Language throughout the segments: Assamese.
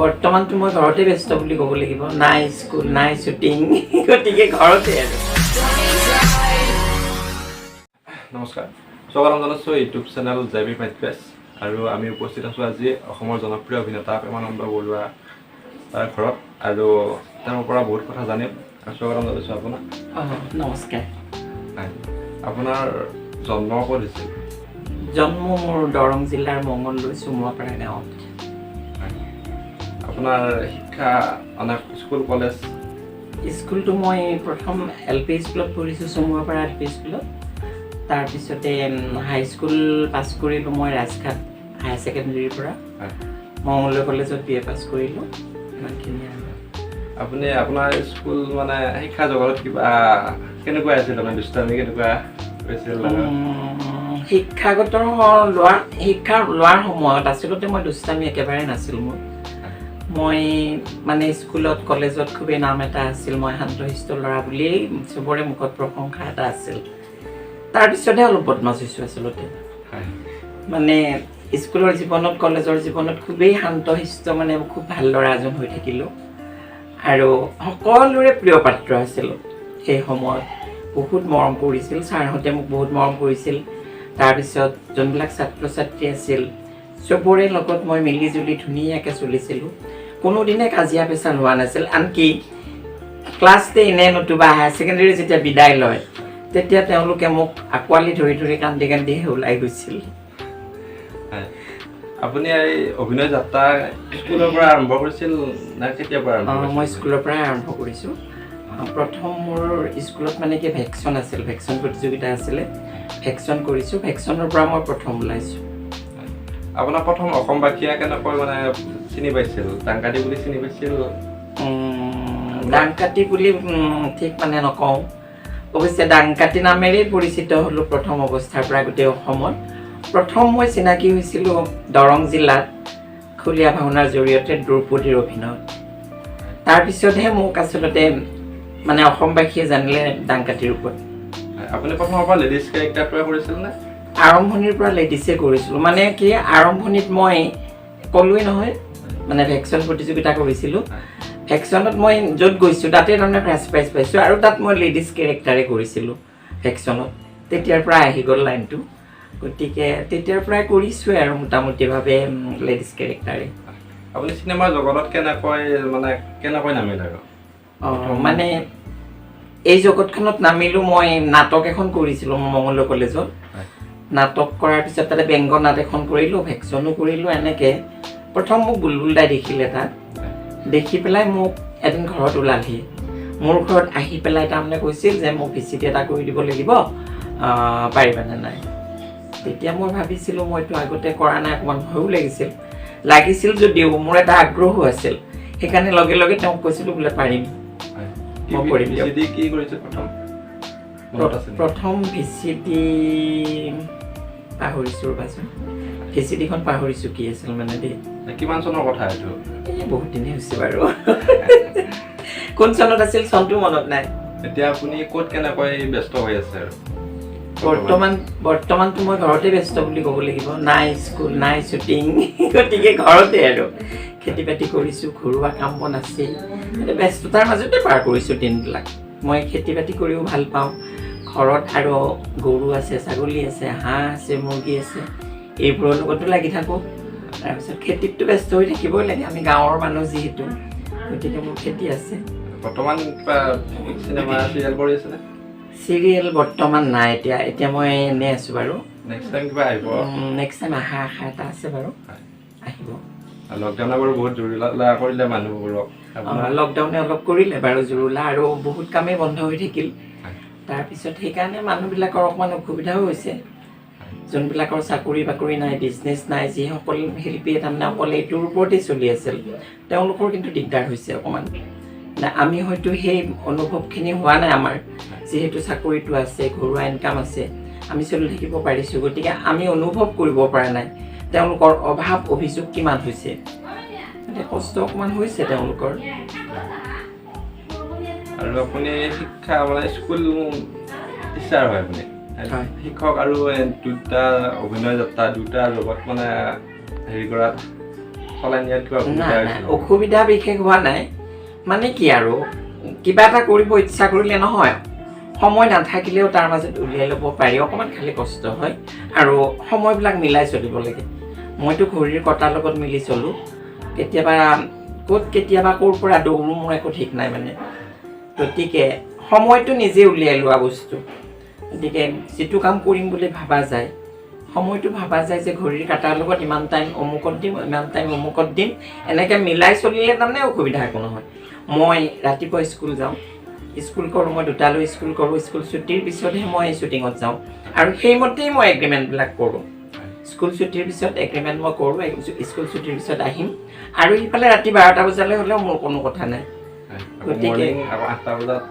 বৰ্তমানটো মই ঘৰতে ব্যস্ত বুলি ক'ব লাগিব নাই স্কুল নাই শ্বুটিং গতিকে ঘৰতে আৰু নমস্কাৰ স্বাগতম জনাইছোঁ ইউটিউব চেনেল জেবি মাইটপেছ আৰু আমি উপস্থিত আছোঁ আজি অসমৰ জনপ্ৰিয় অভিনেতা প্ৰেমানন্দ বৰুৱা তাৰ ঘৰত আৰু তেওঁৰ পৰা বহুত কথা জানিম স্বাগতম জনাইছোঁ আপোনাক নমস্কাৰ আপোনাৰ জন্ম ক'ত হৈছিল জন্ম মোৰ দৰং জিলাৰ মঙলদৈ চুমুৱাপাৰা গাঁৱত আপোনাৰ শিক্ষা স্কুল কলেজ স্কুলটো মই প্ৰথম LP স্কুলত পঢ়িছোঁ চুমুৱাপাৰা LP স্কুলত তাৰপিছতে হাইস্কুল পাছ কৰিলোঁ মই ৰাজঘাট হায়াৰ ছেকেণ্ডেৰীৰ পৰা মঙলদৈ কলেজত BA পাছ কৰিলোঁ ইমানখিনি আৰু আপুনি আপোনাৰ স্কুল মানে শিক্ষা জগতত কিবা কেনেকুৱা আছিল মানে দুষ্টামি কেনেকুৱা হৈছিল শিক্ষা লোৱাৰ সময়ত আচলতে মই দুষ্টামি একেবাৰে নাছিলোঁ মই মানে স্কুলত কলেজত খুবেই নাম এটা আছিল মই শান্তশিষ্ট ল'ৰা বুলিয়েই চবৰে মুখত প্ৰশংসা এটা আছিল তাৰপিছতহে অলপ বদমাছ হৈছোঁ আচলতে মানে স্কুলৰ জীৱনত কলেজৰ জীৱনত খুবেই শান্তশিষ্ট মানে খুব ভাল ল'ৰা এজন হৈ থাকিলোঁ আৰু সকলোৰে প্ৰিয় পাত্ৰ আছিলোঁ সেই সময়ত বহুত মৰম কৰিছিল ছাৰহঁতে মোক বহুত মৰম কৰিছিল তাৰপিছত যোনবিলাক ছাত্ৰ ছাত্ৰী আছিল চবৰে লগত মই মিলি জুলি ধুনীয়াকৈ চলিছিলোঁ কোনোদিনে কাজিয়া পেচাল হোৱা নাছিল আনকি ক্লাছ 10 নতুবা হায়াৰ ছেকেণ্ডেৰী যেতিয়া বিদায় লয় তেতিয়া তেওঁলোকে মোক আঁকোৱালি ধৰি ধৰি কান্দি কান্দি ওলাই গৈছিল আপুনি এই অভিনয় যাত্ৰা স্কুলৰ পৰা আৰম্ভ কৰিছিল নে কেতিয়াৰ পৰা আৰম্ভ মই স্কুলৰ পৰাই আৰম্ভ কৰিছোঁ প্ৰথম মোৰ স্কুলত মানে কি ভেকশ্যন আছিল ভেকশ্যন প্ৰতিযোগিতা আছিলে ভেকশ্যন কৰিছোঁ ভেকশ্যনৰ পৰা মই প্ৰথম ওলাইছোঁ আপোনাৰ প্ৰথম অসমবাসীয়ে কেনেকৈ মানে চিনি পাইছিল ডাংকাটি বুলি চিনি পাইছিল ডাংকাটি বুলি ঠিক মানে নকওঁ অৱশ্যে ডাংকাটি নামেৰেই পৰিচিত হ'লোঁ প্ৰথম অৱস্থাৰ পৰা গোটেই অসমত প্ৰথম মই চিনাকি হৈছিলোঁ দৰং জিলাত খুলীয়া ভাওনাৰ জৰিয়তে দ্ৰৌপদীৰ অভিনয়ত তাৰপিছতহে মোক আচলতে মানে অসমবাসীয়ে জানিলে ডাংকাটিৰ ওপৰত আপুনি প্ৰথমৰ পৰা লেডিজ কেৰেক্টাৰটোৱে কৰিছিল নে আৰম্ভণিৰ পৰা লেডিছে কৰিছিলোঁ মানে কি আৰম্ভণিত মই ক'লোৱেই নহয় মানে ভেকশ্যন প্ৰতিযোগিতা কৰিছিলোঁ ভেকশ্যনত মই য'ত গৈছোঁ তাতে তাৰমানে ফাৰ্ষ্ট প্ৰাইজ পাইছোঁ আৰু তাত মই লেডিজ কেৰেক্টাৰে কৰিছিলোঁ ভেকশ্যনত তেতিয়াৰ পৰা আহি গ'ল লাইনটো গতিকে তেতিয়াৰ পৰাই কৰিছোঁৱে আৰু মোটামুটিভাৱে লেডিজ কেৰেক্টাৰে আপুনি চিনেমাৰ জগতত কেনেকৈ নামিল আৰু মানে এই জগতখনত নামিলোঁ মই নাটক এখন কৰিছিলোঁ মঙলদৈ কলেজত নাটক কৰাৰ পিছত তাতে ব্যংগ নাট এখন কৰিলোঁ ভেকশ্যনো কৰিলোঁ এনেকৈ প্ৰথম মোক বুলবুল দাই দেখিলে তাত দেখি পেলাই মোক এদিন ঘৰত ওলালহি মোৰ ঘৰত আহি পেলাই তাৰমানে কৈছিল যে মোক VCT এটা কৰি দিব লাগিব পাৰিবানে নাই তেতিয়া মই ভাবিছিলোঁ মইতো আগতে কৰা নাই অকণমান ভয়ো লাগিছিল যদিও মোৰ এটা আগ্ৰহো আছিল সেইকাৰণে লগে লগে তেওঁক কৈছিলোঁ বোলে পাৰিম মই কৰিম প্ৰথম VCT পাহৰিছোঁ ৰ'বাচোন VCTখন পাহৰিছোঁ কি আছিল মানে দেই কিমান চনৰ কথা এইটো বহুত দিনেই হৈছে বাৰু কোন চনত আছিল চনটো মনত নাই এতিয়া আপুনি ক'ত কেনেকৈ ব্যস্ত হৈ আছে আৰু বৰ্তমানটো মই ঘৰতে ব্যস্ত বুলি ক'ব লাগিব নাই স্কুল নাই শ্বুটিং গতিকে ঘৰতে আৰু খেতি বাতি কৰিছোঁ ঘৰুৱা কাম বন আছে ব্যস্ততাৰ মাজতে পাৰ কৰিছোঁ দিনবিলাক মই খেতি বাতি কৰিও ভাল পাওঁ ঘৰত আৰু গৰু আছে ছাগলী আছে হাঁহ আছে মুৰ্গী আছে এইবোৰৰ লগতো লাগি থাকোঁ তাৰপিছত খেতিতটো ব্যস্ত হৈ থাকিবই লাগে আমি গাঁৱৰ মানুহ যিহেতু গতিকে মোৰ খেতি আছে বৰ্তমান চিনেমা চিৰিয়েল কৰি আছেনে চিৰিয়েল বৰ্তমান নাই এতিয়া মই এনেই আছোঁ বাৰু নেক্সট টাইম কিবা আহিব নেক্সট টাইম আশা এটা আছে বাৰু আহিব লকডাউনে বাৰু বহুত জুৰুলা কৰিলে মানুহবোৰক লকডাউনে অলপ কৰিলে বাৰু জুৰুলা আৰু বহুত কামেই বন্ধ হৈ থাকিল তাৰপিছত সেইকাৰণে মানুহবিলাকৰ অকণমান অসুবিধাও হৈছে যোনবিলাকৰ চাকৰি বাকৰি নাই বিজনেছ নাই যিসকল শিল্পীয়ে তাৰমানে অকল এইটোৰ ওপৰতেই চলি আছিল তেওঁলোকৰ কিন্তু দিগদাৰ হৈছে অকণমান আমি হয়তো সেই অনুভৱখিনি হোৱা নাই আমাৰ যিহেতু চাকৰিটো আছে ঘৰুৱা ইনকাম আছে আমি চলি থাকিব পাৰিছোঁ গতিকে আমি অনুভৱ কৰিব পৰা নাই তেওঁলোকৰ অভাৱ অভিযোগ কিমান হৈছে কষ্ট অকণমান হৈছে তেওঁলোকৰ আৰু আপুনি শিক্ষা মানে স্কুল টিচাৰ হয় আপুনি শিক্ষক আৰু দুটা অভিনয় যাত্ৰা দুটা জগত মানে হেৰি কৰাত চলাই নিয়াত কিবা অসুবিধা নাই নাই হৈছিল? অসুবিধা বিশেষ হোৱা নাই মানে কি আৰু কিবা এটা কৰিব ইচ্ছা কৰিলে নহয় সময় নাথাকিলেও তাৰ মাজত উলিয়াই ল'ব পাৰি অকণমান খালি কষ্ট হয় আৰু সময়বিলাক মিলাই চলিব লাগে মইতো ঘড়ীৰ কটাৰ লগত মিলি চলোঁ কেতিয়াবা ক'ৰ পৰা দৌৰোঁ মোৰ একো ঠিক নাই মানে গতিকে সময়টো নিজে উলিয়াই লোৱা বস্তু গতিকে যিটো কাম কৰিম বুলি ভাবা যায় সময়টো ভাবা যায় যে ঘড়ীৰ কাটাৰ লগত ইমান টাইম অমুকত দিম ইমান টাইম অমুকত দিম এনেকৈ মিলাই চলিলে তাৰমানে অসুবিধা একো নহয় মই ৰাতিপুৱা স্কুল যাওঁ স্কুল কৰোঁ মই 2টালৈ স্কুল কৰোঁ স্কুল ছুটিৰ পিছতহে মই শ্বুটিঙত যাওঁ আৰু সেইমতেই মই এগ্ৰিমেণ্টবিলাক কৰোঁ স্কুল ছুটিৰ পিছত এগ্ৰিমেণ্ট মই কৰোঁ স্কুল ছুটিৰ পিছত আহিম আৰু ইফালে ৰাতি 12টা বজালৈ হ'লেও মোৰ কোনো কথা নাই গতিকে 8টা বজাত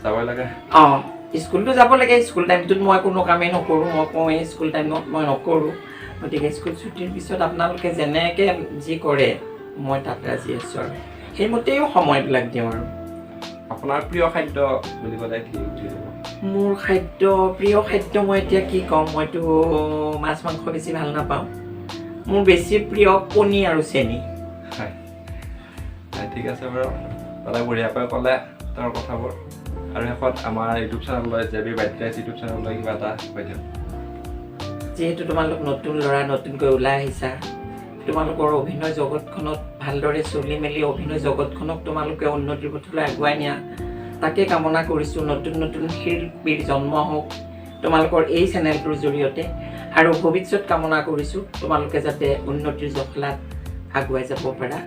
যাবই লাগে অঁ স্কুলটো যাব লাগে স্কুল টাইমটোত মই কোনো কামেই নকৰোঁ মই কওঁ এই স্কুল টাইমত মই নকৰোঁ গতিকে স্কুল ছুটিৰ পিছত আপোনালোকে যেনেকৈ যি কৰে মই তাত ৰাজি আছোঁ আৰু সেইমতেও সময়বিলাক দিওঁ আৰু আপোনাৰ প্ৰিয় খাদ্য বুলি ক'লে কি মোৰ প্ৰিয় খাদ্য মই এতিয়া কি ক'ম মইতো মাছ মাংস বেছি ভাল নাপাওঁ মোৰ বেছি প্ৰিয় কণী আৰু চেনি হয় ঠিক আছে বাৰু দাদা বঢ়িয়াকৈ ক'লে তেওঁৰ কথাবোৰ আৰু শেষত আমাৰ ইউটিউব চেনেললৈ জেবি বাইটকাইছ ইউটিউব চেনেললৈ কিবা এটা কৈ দিয়ক যিহেতু তোমালোক নতুন ল'ৰা নতুনকৈ ওলাই আহিছা তোমালোকৰ অভিনয় জগতখনত ভালদৰে চলি মেলি অভিনয় জগতখনক তোমালোকে উন্নতিৰ পথলৈ আগুৱাই নিয়া তাকে কামনা কৰিছোঁ নতুন নতুন শিল্পীৰ জন্ম হওক তোমালোকৰ এই চেনেলটোৰ জৰিয়তে আৰু ভৱিষ্যত কামনা কৰিছোঁ তোমালোকে যাতে উন্নতিৰ জখলাত আগুৱাই যাব পাৰা